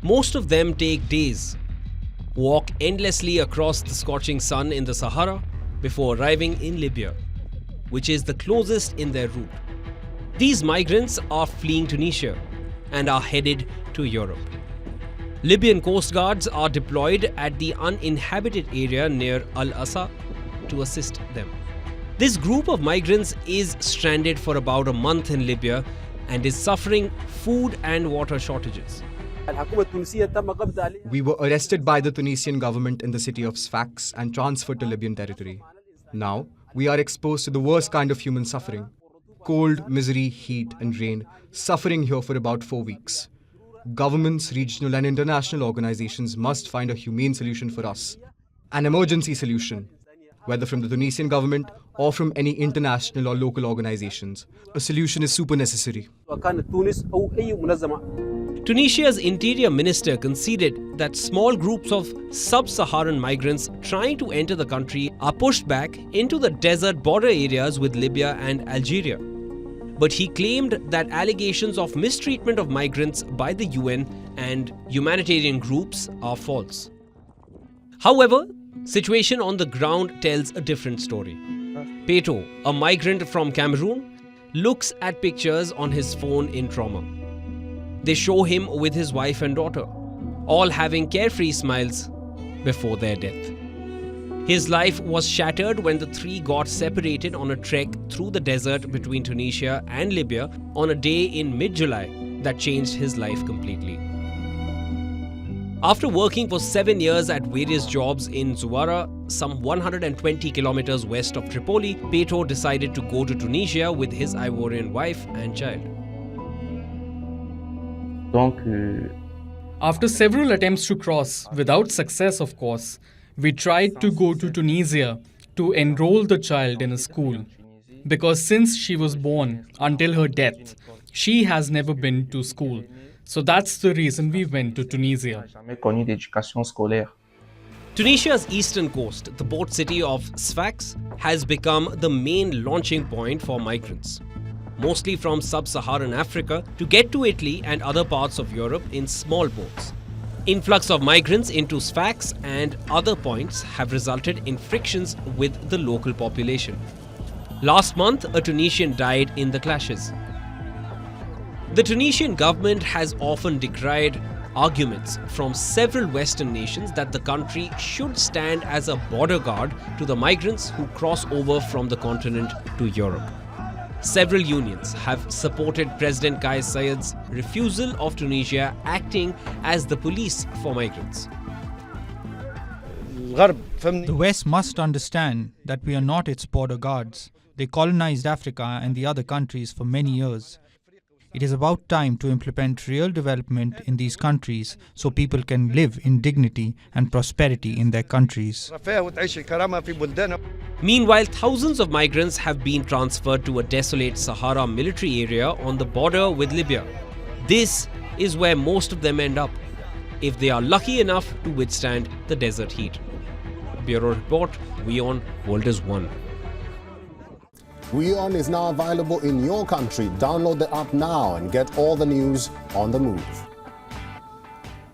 Most of them take days, walk endlessly across the scorching sun in the Sahara before arriving in Libya, which is the closest in their route. These migrants are fleeing Tunisia and are headed to Europe. Libyan coast guards are deployed at the uninhabited area near Al-Asa to assist them. This group of migrants is stranded for about a month in Libya and is suffering food and water shortages. We were arrested by the Tunisian government in the city of Sfax and transferred to Libyan territory. Now, we are exposed to the worst kind of human suffering. Cold, misery, heat and rain, suffering here for about 4 weeks. Governments, regional and international organizations must find a humane solution for us. An emergency solution, whether from the Tunisian government or from any international or local organizations. A solution is super necessary. Tunisia's interior minister conceded that small groups of sub-Saharan migrants trying to enter the country are pushed back into the desert border areas with Libya and Algeria. But he claimed that allegations of mistreatment of migrants by the UN and humanitarian groups are false. However, situation on the ground tells a different story. Peto, a migrant from Cameroon, looks at pictures on his phone in trauma. They show him with his wife and daughter, all having carefree smiles before their death. His life was shattered when the three got separated on a trek through the desert between Tunisia and Libya on a day in mid-July that changed his life completely. After working for 7 years at various jobs in Zuwara, some 120 kilometers west of Tripoli, Peto decided to go to Tunisia with his Ivorian wife and child. After several attempts to cross, without success of course, we tried to go to Tunisia to enroll the child in a school. Because since she was born until her death, she has never been to school. So that's the reason we went to Tunisia. Tunisia's eastern coast, the port city of Sfax, has become the main launching point for migrants, mostly from sub-Saharan Africa, to get to Italy and other parts of Europe in small boats. Influx of migrants into Sfax and other points have resulted in frictions with the local population. Last month, a Tunisian died in the clashes. The Tunisian government has often decried arguments from several Western nations that the country should stand as a border guard to the migrants who cross over from the continent to Europe. Several unions have supported President Kais Saied's refusal of Tunisia acting as the police for migrants. The West must understand that we are not its border guards. They colonized Africa and the other countries for many years. It is about time to implement real development in these countries so people can live in dignity and prosperity in their countries. Meanwhile, thousands of migrants have been transferred to a desolate Sahara military area on the border with Libya. This is where most of them end up, if they are lucky enough to withstand the desert heat. Bureau Report, WION World is One. WION is now available in your country. Download the app now and get all the news on the move.